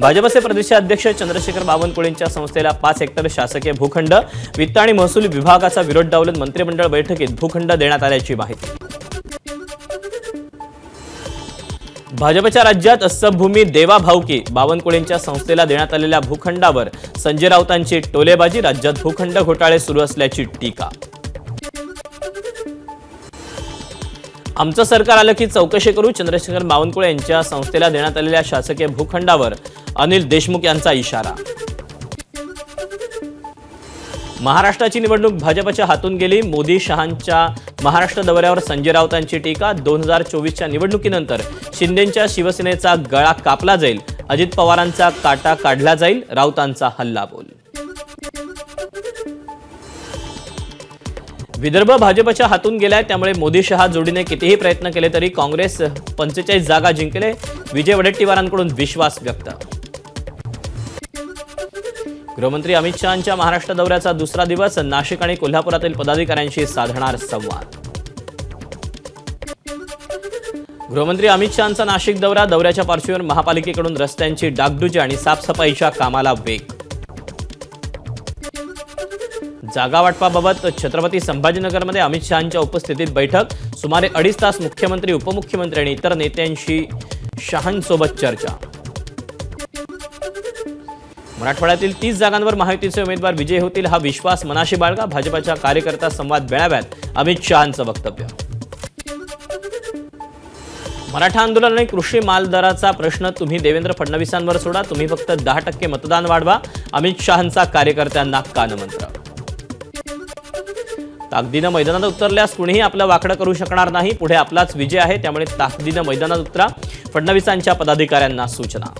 भाजपचे प्रदेशाध्यक्ष चंद्रशेखर बावनकुळेंच्या संस्थेला 5 हेक्टर शासकीय भूखंड, वित्त आणि महसूल विभागाचा विरोध डावलून मंत्रिमंडळ बैठकीत भूखंड देण्यात आल्याची माहिती। भाजपच्या राज्यात सबभूमी देवा भाऊकी, बावनकुळेंच्या संस्थेला देण्यात आलेल्या भूखंडावर संजय राऊतांची टोलेबाजी, राज्यात भूखंड घोटाळे सुरू असल्याची टीका। आमचं सरकार आलं की चौकशी करू, चंद्रशेखर बावनकुळे यांच्या संस्थेला देण्यात आलेल्या शासकीय भूखंडावर अनिल देशमुख यांचा इशारा। महाराष्ट्राची निवडणूक भाजपच्या हातून गेली, मोदी शहांच्या महाराष्ट्र दौऱ्यावर संजय राऊतांची टीका। 2024च्या निवडणुकीनंतर शिंदेंच्या शिवसेनेचा गळा कापला जाईल, अजित पवारांचा काटा काढला जाईल, राऊतांचा हल्लाबोल। विदर्भ भाजपच्या हातून गेलाय, त्यामुळे मोदी शहा जोडीने कितीही प्रयत्न केले तरी काँग्रेस 45 जागा जिंकले, विजय वडेट्टीवारांकडून विश्वास व्यक्त। गृहमंत्री अमित शहांच्या महाराष्ट्र दौऱ्याचा दुसरा दिवस, नाशिक आणि कोल्हापुरातील पदाधिकाऱ्यांशी साधणार संवाद। गृहमंत्री अमित शहांचा नाशिक दौऱ्याच्या पार्श्वभूमीवर महापालिकेकडून रस्त्यांची डागडुजी आणि साफसफाईच्या कामाला वेग। जागा वाटपाबाबत छत्रपती संभाजीनगरमध्ये अमित शहांच्या उपस्थितीत बैठक, सुमारे 2.5 तास मुख्यमंत्री, उपमुख्यमंत्री आणि इतर नेत्यांशी शहांसोबत चर्चा। मराठवाड्यातील 30 जागांवर महायुतीचे उमेदवार विजयी होतील, हा विश्वास मनाशी बाळगा, भाजपच्या कार्यकर्ता संवाद मेळाव्यात अमित शहांचं वक्तव्य। मराठा आंदोलन आणि कृषी मालदराचा प्रश्न तुम्ही देवेंद्र फडणवीसांवर सोडा, तुम्ही फक्त 10% मतदान वाढवा, अमित शहांचा कार्यकर्त्यांना कानमंत्र। ताकदीनं मैदानात उतरल्यास कुणीही आपलं वाकडं करू शकणार नाही, पुढे आपलाच विजय आहे, त्यामुळे ताकदीनं मैदानात उतरा, फडणवीसांच्या पदाधिकाऱ्यांना सूचना।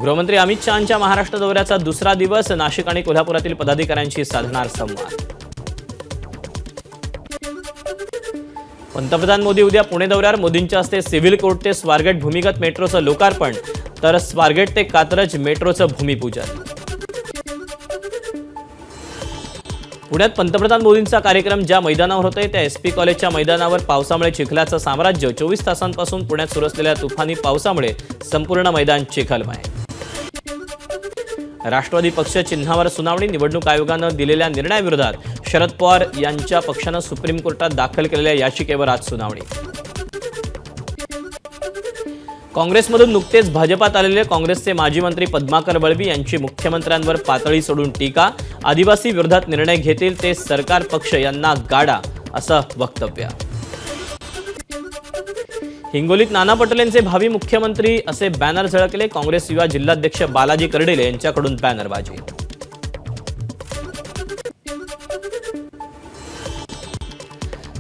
गृहमंत्री अमित शहांच्या महाराष्ट्र दौऱ्याचा दुसरा दिवस, नाशिक आणि कोल्हापुरातील पदाधिकाऱ्यांशी साधणार संवाद। पंतप्रधान मोदी उद्या पुणे दौऱ्यावर, मोदींच्या हस्ते सिव्हिल कोर्ट ते स्वारगेट भूमिगत मेट्रोचं लोकार्पण, तर स्वारगेट ते कात्रज मेट्रोचं भूमिपूजन। पुण्यात पंतप्रधान मोदींचा कार्यक्रम ज्या मैदानावर होतोय त्या एसपी कॉलेजच्या मैदानावर पावसामुळे चिखलाचं साम्राज्य, 24 तासांपासून पुण्यात सुरू असलेल्या तुफानी पावसामुळे संपूर्ण मैदान चिखलमय। राष्ट्रवादी पक्ष चिन्हावर सुनावणी, निवडणूक आयोगानं दिलेल्या निर्णयाविरोधात शरद पवार यांच्या पक्षानं सुप्रीम कोर्टात दाखल केलेल्या याचिकेवर आज सुनावणी। काँग्रेसमधून नुकतेच भाजपात आलेले काँग्रेसचे माजी मंत्री पद्माकर वळवी यांची मुख्यमंत्र्यांवर पातळी सोडून टीका, आदिवासी विरोधात निर्णय घेतील ते सरकार पक्ष यांना गाडा, असं वक्तव्य। हिंगोलीत नाना पटोलेंचे भावी मुख्यमंत्री असे बॅनर झळकले, काँग्रेस युवा जिल्हाध्यक्ष बालाजी कर्डिले यांच्याकडून बॅनरबाजी।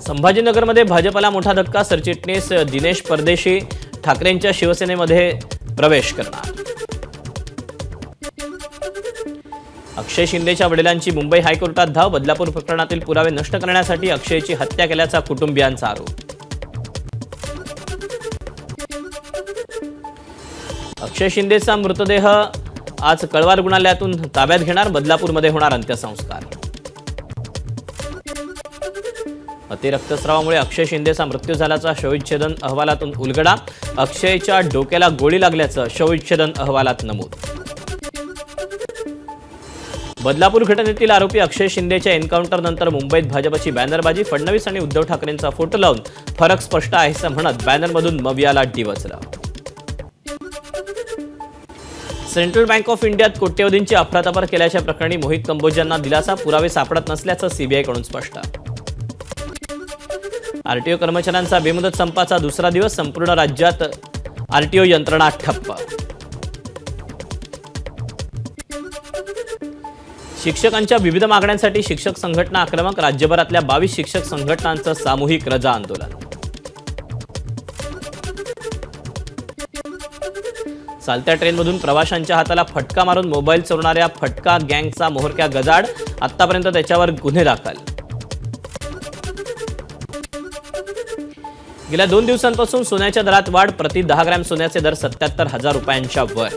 संभाजीनगरमध्ये भाजपला मोठा धक्का, सरचिटणीस दिनेश परदेशी ठाकरेंच्या शिवसेनेमध्ये प्रवेश करणार। अक्षय शिंदेच्या वडिलांची मुंबई हायकोर्टात धाव, बदलापूर प्रकरणातील पुरावे नष्ट करण्यासाठी अक्षयची हत्या केल्याचा कुटुंबियांचा आरोप। अक्षय शिंदेचा मृतदेह आज कळवा रुग्णालयातून ताब्यात घेणार, बदलापूरमध्ये होणार अंत्यसंस्कार। अतिरक्तस्रावामुळे अक्षय शिंदेचा मृत्यू झाल्याचा शवविच्छेदन अहवालातून उलगडा, अक्षयच्या डोक्याला गोळी लागल्याचं शवविच्छेदन अहवालात नमूद। बदलापूर घटनेतील आरोपी अक्षय शिंदेच्या एन्काउंटरनंतर मुंबईत भाजपची बॅनरबाजी, फडणवीस आणि उद्धव ठाकरेंचा फोटो लावून फरक स्पष्ट आहे असं म्हणत बॅनरमधून मवियाला डिवचलं। सेंट्रल बँक ऑफ इंडियात कोट्यवधींची अफरातफर केल्याच्या प्रकरणी मोहित कंबोजांना दिलासा, पुरावे सापडत नसल्याचं सीबीआयकडून स्पष्ट। आरटीओ कर्मचाऱ्यांचा बेमुदत संपाचा दुसरा दिवस, संपूर्ण राज्यात आरटीओ यंत्रणा ठप्प। शिक्षकांच्या विविध मागण्यांसाठी शिक्षक संघटना आक्रमक, राज्यभरातल्या 22 शिक्षक संघटनांचं सामूहिक रजा आंदोलन। चालत्या ट्रेनमधून प्रवाशांच्या हाताला फटका मारून मोबाईल चोरणाऱ्या फटका गँगचा मोहरक्या गजाड, आतापर्यंत त्याच्यावर गुन्हे दाखल। गेल्या 2 दिवसांपासून सोन्याच्या दरात वाढ, प्रति 10 ग्रॅम सोन्याचे दर 77,000 रुपयांच्या वर।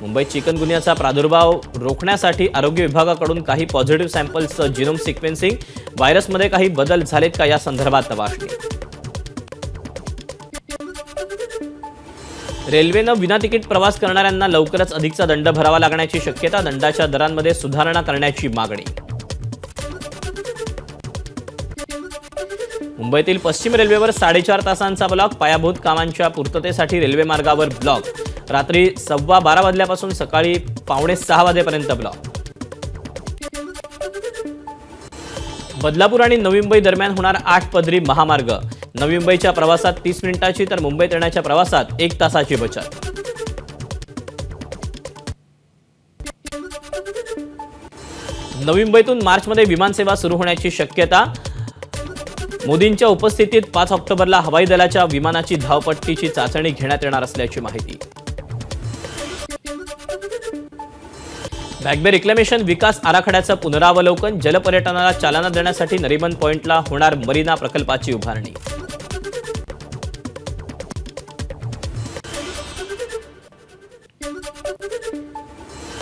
मुंबईत चिकनगुन्ह्याचा प्रादुर्भाव रोखण्यासाठी आरोग्य विभागाकडून काही पॉझिटिव्ह सॅम्पल्सचं जिनोम सिक्वेन्सिंग, व्हायरसमध्ये काही बदल झालेत का या संदर्भात तपासणी। रेल्वेनं विना तिकीट प्रवास करणाऱ्यांना लवकरच अधिकचा दंड भरावा लागण्याची शक्यता, दंडाच्या दरांमध्ये सुधारणा करण्याची मागणी. मुंबईतील पश्चिम रेल्वेवर 4.5 तासांचा ब्लॉक, पायाभूत कामांच्या पूर्ततेसाठी रेल्वे मार्गावर ब्लॉक. रात्री 12:15 वाजल्यापासून सकाळी 5:45 वाजेपर्यंत ब्लॉक. बदलापूर आणि नवी मुंबई दरम्यान होणार 8 पदरी महामार्ग. नवी मुंबईच्या प्रवासात 30 मिनिटाची तर मुंबईत येण्याच्या प्रवासात 1 तासाची बचत. नवी मुंबईतून मार्चमध्ये विमानसेवा सुरू होण्याची शक्यता. मोदींच्या उपस्थितीत 5 ऑक्टोबरला हवाई दलाच्या विमानाची धावपट्टीची चाचणी घेण्यात येणार असल्याची माहिती. बॅकबे रिक्लेमेशन विकास आराखड्याचं पुनरावलोकन. जलपर्यटनाला चालना देण्यासाठी नरिमन पॉइंटला होणार मरीना प्रकल्पाची उभारणी.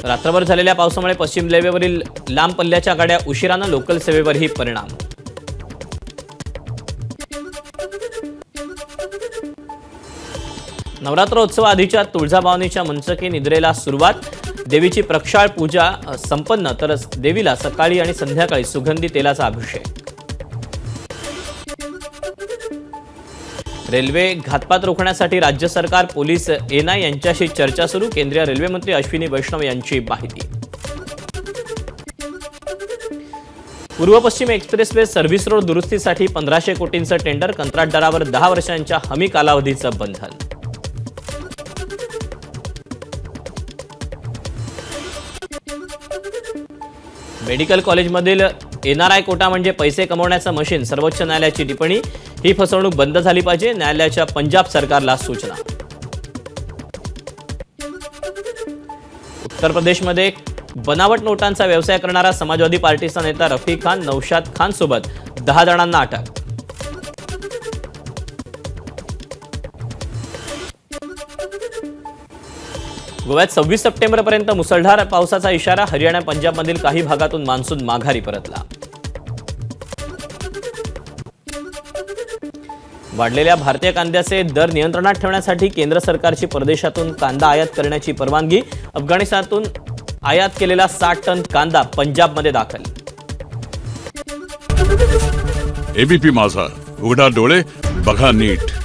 रात्रभर झालेल्या पावसामुळे पश्चिम रेल्वेवरील लांब पल्ल्याच्या गाड्या उशिरानं, लोकल सेवेवरही परिणाम. नवरात्रोत्सवाआधीच्या तुळजाभवानीच्या मंचकी निद्रेला सुरुवात. देवीची प्रक्षाळ पूजा संपन्न, तर देवीला सकाळी आणि संध्याकाळी सुगंधी तेलाचा अभिषेक. रेल्वे घातपात रोखण्यासाठी राज्य सरकार, पोलीस, एनआय यांच्याशी चर्चा सुरू. केंद्रीय रेल्वे मंत्री अश्विनी वैष्णव यांची माहिती. पूर्व पश्चिम एक्सप्रेसवे सर्व्हिस रोड दुरुस्तीसाठी 1500 कोटींचं टेंडर. कंत्राटदारावर 10 वर्षांच्या हमी कालावधीचं बंधन. मेडिकल कॉलेजमधील एनआरआय कोटा म्हणजे पैसे कमवण्याचं मशीन. सर्वोच्च न्यायालयाची टिप्पणी. ही फसवणूक बंद झाली पाहिजे. न्यायालयाच्या पंजाब सरकारला सूचना. उत्तर प्रदेशमध्ये बनावट नोटांचा व्यवसाय करणारा समाजवादी पार्टीचा नेता रफिक खान, नौशाद खान सोबत 10 जणांना अटक. गोव्यात 26 सप्टेंबरपर्यंत मुसळधार पावसाचा इशारा. हरियाणा, पंजाबमधील काही भागातून मान्सून माघारी परतला. वाढलेल्या भारतीय कांद्याचे दर नियंत्रणात ठेवण्यासाठी केंद्र सरकारची परदेशातून कांदा आयात करण्याची परवानगी. अफगाणिस्तानातून आयात केलेला 60 टन कांदा पंजाबमध्ये दाखल. एबीपी माझा, उघडा डोळे बघा नीट.